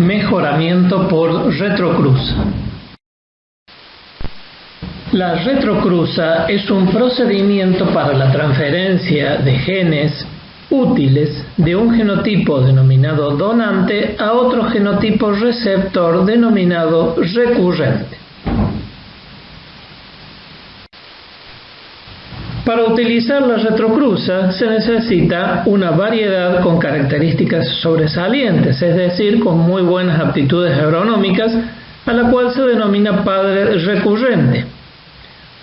Mejoramiento por retrocruza. La retrocruza es un procedimiento para la transferencia de genes útiles de un genotipo denominado donante a otro genotipo receptor denominado recurrente. Para utilizar la retrocruza se necesita una variedad con características sobresalientes, es decir, con muy buenas aptitudes agronómicas, a la cual se denomina padre recurrente.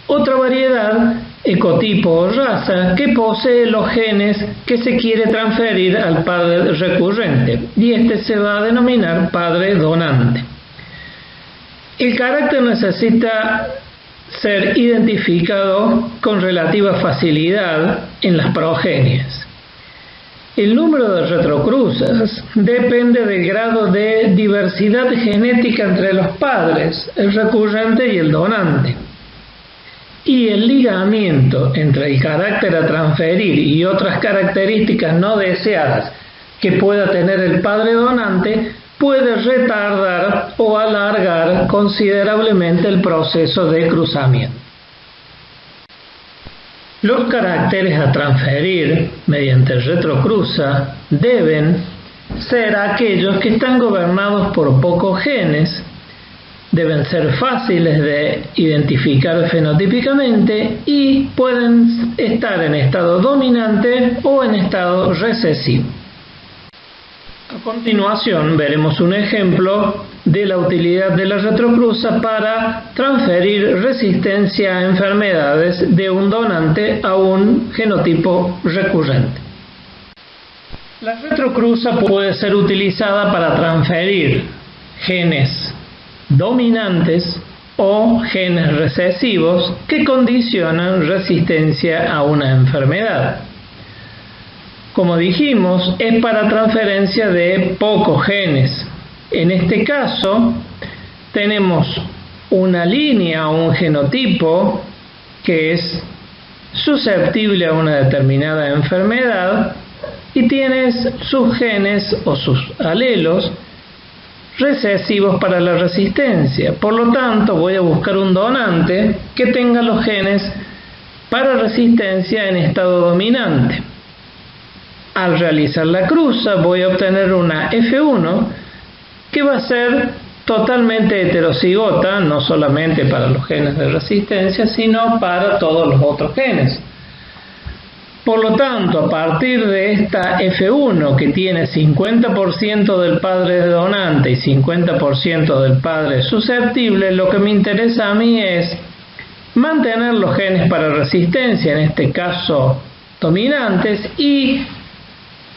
Otra variedad, ecotipo o raza, que posee los genes que se quiere transferir al padre recurrente, y este se va a denominar padre donante. El carácter necesita ser identificado con relativa facilidad en las progenies. El número de retrocruzas depende del grado de diversidad genética entre los padres, el recurrente y el donante. Y el ligamiento entre el carácter a transferir y otras características no deseadas que pueda tener el padre donante puede retardar o alargar considerablemente el proceso de cruzamiento. Los caracteres a transferir mediante retrocruza deben ser aquellos que están gobernados por pocos genes, deben ser fáciles de identificar fenotípicamente y pueden estar en estado dominante o en estado recesivo. A continuación veremos un ejemplo de la utilidad de la retrocruza para transferir resistencia a enfermedades de un donante a un genotipo recurrente. La retrocruza puede ser utilizada para transferir genes dominantes o genes recesivos que condicionan resistencia a una enfermedad. Como dijimos, es para transferencia de pocos genes. En este caso, tenemos una línea o un genotipo que es susceptible a una determinada enfermedad y tienes sus genes o sus alelos recesivos para la resistencia. Por lo tanto, voy a buscar un donante que tenga los genes para resistencia en estado dominante. Al realizar la cruza voy a obtener una F1 que va a ser totalmente heterocigota, no solamente para los genes de resistencia, sino para todos los otros genes. Por lo tanto, a partir de esta F1 que tiene 50% del padre donante y 50% del padre susceptible, lo que me interesa a mí es mantener los genes para resistencia, en este caso dominantes, y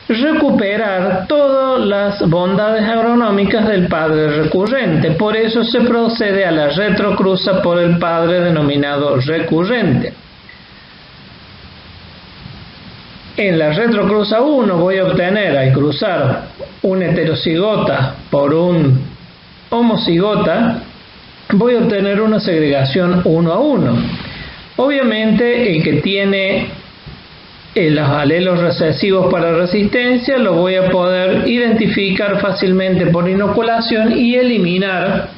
recuperar todas las bondades agronómicas del padre recurrente. Por eso se procede a la retrocruza por el padre denominado recurrente. En la retrocruza 1 voy a obtener, al cruzar un heterocigota por un homocigota, voy a obtener una segregación 1 a 1. Obviamente el que tiene los alelos recesivos para resistencia lo voy a poder identificar fácilmente por inoculación y eliminar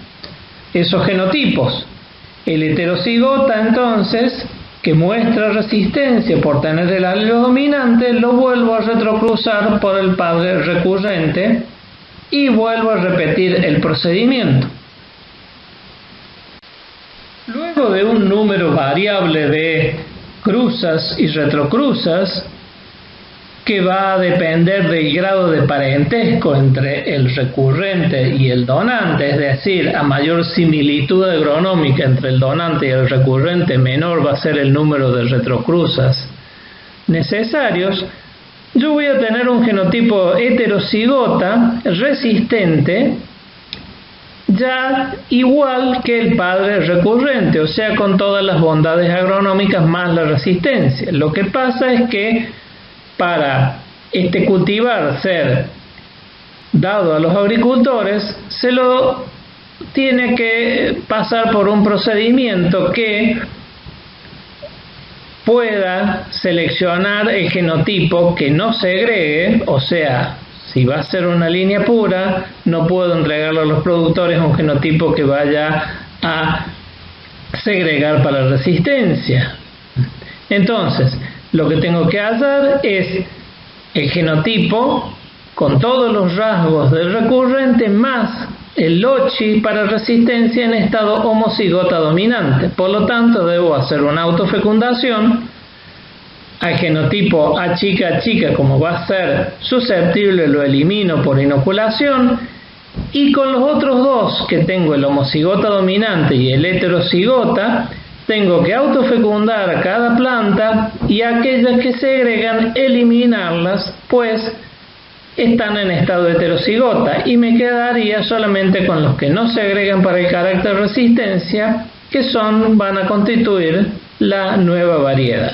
esos genotipos. El heterocigota entonces, que muestra resistencia por tener el alelo dominante, lo vuelvo a retrocruzar por el padre recurrente y vuelvo a repetir el procedimiento. Luego de un número variable de cruzas y retrocruzas, que va a depender del grado de parentesco entre el recurrente y el donante, es decir, a mayor similitud agronómica entre el donante y el recurrente, menor va a ser el número de retrocruzas necesarios. Yo voy a tener un genotipo heterocigota resistente ya igual que el padre recurrente, o sea, con todas las bondades agronómicas más la resistencia. Lo que pasa es que para este cultivar ser dado a los agricultores, se lo tiene que pasar por un procedimiento que pueda seleccionar el genotipo que no segregue, o sea, Si va a ser una línea pura, no puedo entregarlo a los productores un genotipo que vaya a segregar para resistencia. Entonces, lo que tengo que hallar es el genotipo con todos los rasgos del recurrente más el lochi para resistencia en estado homocigota dominante. Por lo tanto, debo hacer una autofecundación. Al genotipo A chica, como va a ser susceptible, lo elimino por inoculación, y con los otros dos que tengo, el homocigota dominante y el heterocigota, tengo que autofecundar a cada planta, y aquellas que segregan eliminarlas, pues están en estado heterocigota, y me quedaría solamente con los que no segregan para el carácter resistencia, que van a constituir la nueva variedad.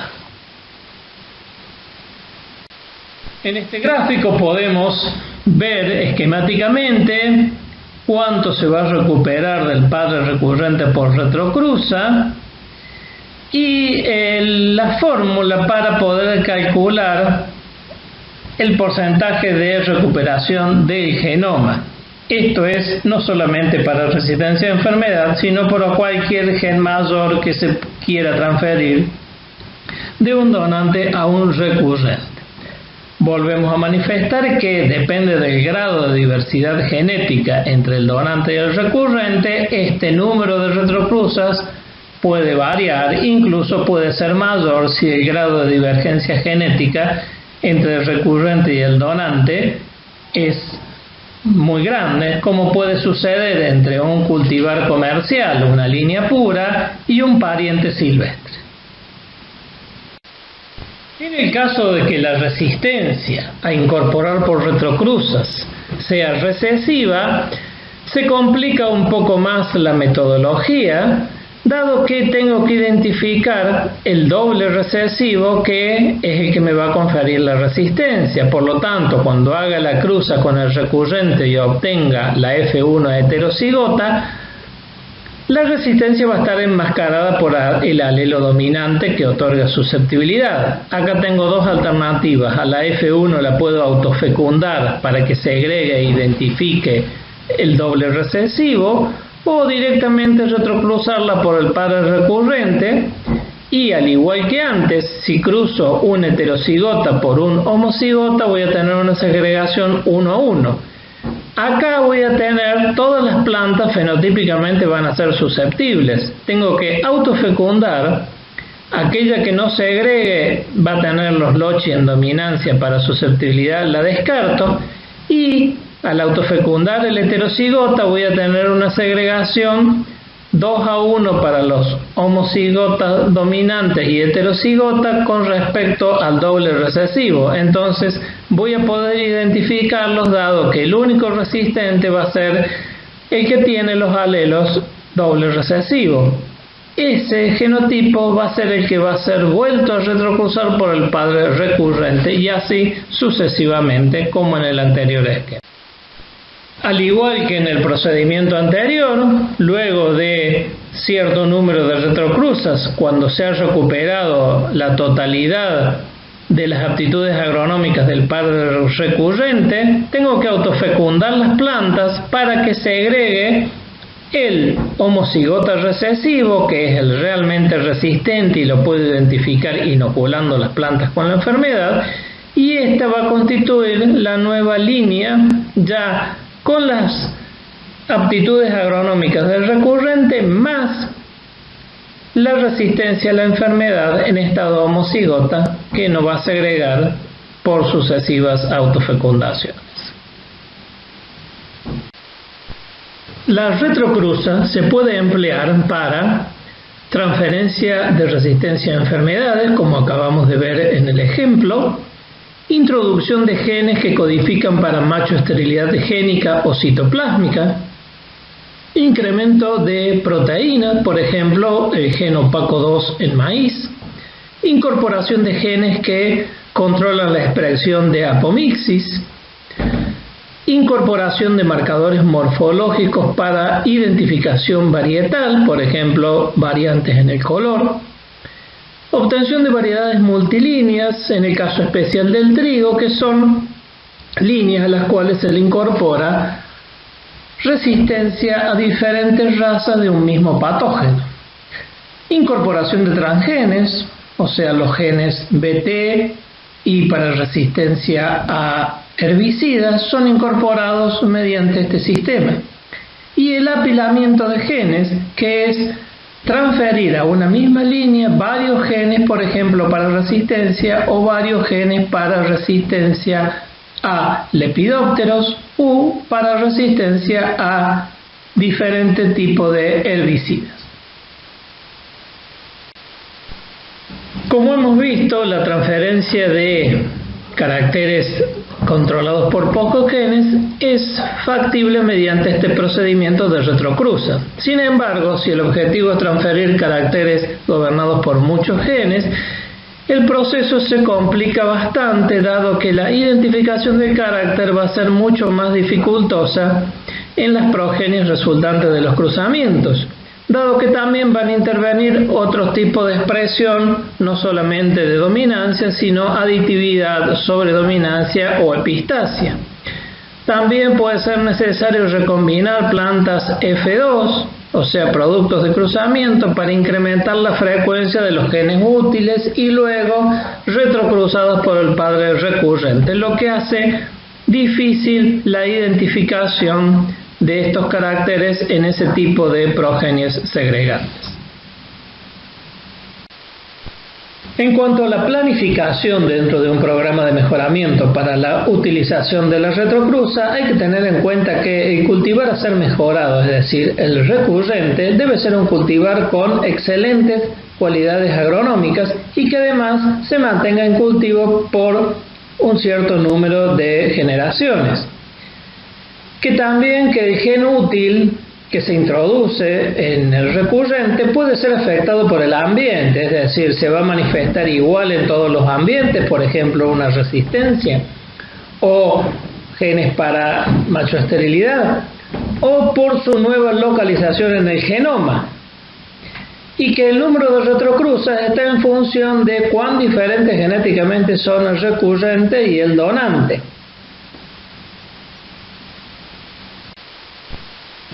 En este gráfico podemos ver esquemáticamente cuánto se va a recuperar del padre recurrente por retrocruza y la fórmula para poder calcular el porcentaje de recuperación del genoma. Esto es no solamente para resistencia a enfermedad, sino para cualquier gen mayor que se quiera transferir de un donante a un recurrente. Volvemos a manifestar que depende del grado de diversidad genética entre el donante y el recurrente, este número de retrocruzas puede variar, incluso puede ser mayor si el grado de divergencia genética entre el recurrente y el donante es muy grande, como puede suceder entre un cultivar comercial, una línea pura, y un pariente silvestre. En el caso de que la resistencia a incorporar por retrocruzas sea recesiva, se complica un poco más la metodología, dado que tengo que identificar el doble recesivo que es el que me va a conferir la resistencia. Por lo tanto, cuando haga la cruza con el recurrente y obtenga la F1 heterocigota, la resistencia va a estar enmascarada por el alelo dominante que otorga susceptibilidad. Acá tengo dos alternativas. A la F1 la puedo autofecundar para que segregue e identifique el doble recesivo, o directamente retrocruzarla por el padre recurrente, y al igual que antes, si cruzo un heterocigota por un homocigota, voy a tener una segregación 1 a 1. Acá voy a tener todas las plantas fenotípicamente van a ser susceptibles. Tengo que autofecundar. Aquella que no segregue va a tener los lochi en dominancia para susceptibilidad, la descarto, y al autofecundar el heterocigota voy a tener una segregación 2 a 1 para los homocigotas dominantes y heterocigotas con respecto al doble recesivo. Entonces voy a poder identificarlos, dado que el único resistente va a ser el que tiene los alelos doble recesivo. Ese genotipo va a ser el que va a ser vuelto a retrocruzar por el padre recurrente, y así sucesivamente como en el anterior esquema. Al igual que en el procedimiento anterior, luego de cierto número de retrocruzas, cuando se ha recuperado la totalidad de las aptitudes agronómicas del padre recurrente, tengo que autofecundar las plantas para que segregue el homocigota recesivo, que es el realmente resistente y lo puedo identificar inoculando las plantas con la enfermedad, y esta va a constituir la nueva línea ya con las aptitudes agronómicas del recurrente más la resistencia a la enfermedad en estado homocigota, que no va a segregar por sucesivas autofecundaciones. La retrocruza se puede emplear para transferencia de resistencia a enfermedades, como acabamos de ver en el ejemplo, introducción de genes que codifican para macho-esterilidad génica o citoplásmica, incremento de proteínas, por ejemplo, el gen opaco 2 en maíz, incorporación de genes que controlan la expresión de apomixis, incorporación de marcadores morfológicos para identificación varietal, por ejemplo, variantes en el color, obtención de variedades multilíneas, en el caso especial del trigo, que son líneas a las cuales se le incorpora resistencia a diferentes razas de un mismo patógeno. Incorporación de transgenes, o sea, los genes BT y para resistencia a herbicidas son incorporados mediante este sistema. Y el apilamiento de genes, que es transferir a una misma línea varios genes, por ejemplo, para resistencia o varios genes para resistencia a lepidópteros u para resistencia a diferentes tipos de herbicidas. Como hemos visto, la transferencia de caracteres controlados por pocos genes es factible mediante este procedimiento de retrocruza. Sin embargo, si el objetivo es transferir caracteres gobernados por muchos genes, el proceso se complica bastante, dado que la identificación del carácter va a ser mucho más dificultosa en las progenies resultantes de los cruzamientos, dado que también van a intervenir otros tipos de expresión, no solamente de dominancia, sino aditividad, sobredominancia o epistasia. También puede ser necesario recombinar plantas F2, o sea, productos de cruzamiento, para incrementar la frecuencia de los genes útiles y luego retrocruzados por el padre recurrente, lo que hace difícil la identificación de estos caracteres en ese tipo de progenies segregantes. En cuanto a la planificación dentro de un programa de mejoramiento para la utilización de la retrocruza, hay que tener en cuenta que el cultivar a ser mejorado, es decir, el recurrente, debe ser un cultivar con excelentes cualidades agronómicas y que además se mantenga en cultivo por un cierto número de generaciones. Que también que el gen útil que se introduce en el recurrente puede ser afectado por el ambiente, es decir, se va a manifestar igual en todos los ambientes, por ejemplo, una resistencia, o genes para machoesterilidad, o por su nueva localización en el genoma, y que el número de retrocruzas está en función de cuán diferentes genéticamente son el recurrente y el donante.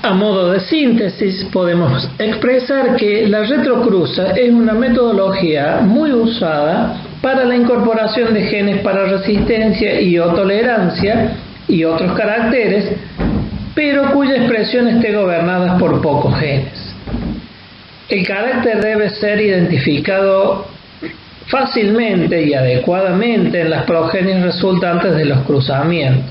A modo de síntesis, podemos expresar que la retrocruza es una metodología muy usada para la incorporación de genes para resistencia y o tolerancia y otros caracteres, pero cuya expresión esté gobernada por pocos genes. El carácter debe ser identificado fácilmente y adecuadamente en las progenies resultantes de los cruzamientos.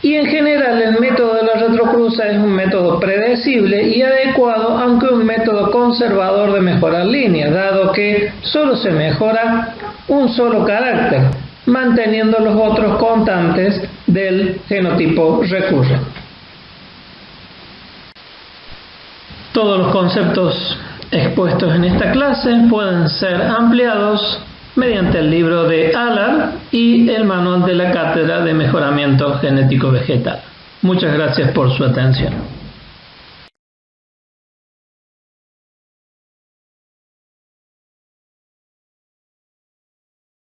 Y en general el método de la retrocruza es un método predecible y adecuado, aunque un método conservador de mejorar líneas, dado que solo se mejora un solo carácter, manteniendo los otros constantes del genotipo recurrente. Todos los conceptos expuestos en esta clase pueden ser ampliados mediante el libro de Allard y el manual de la Cátedra de Mejoramiento Genético Vegetal. Muchas gracias por su atención.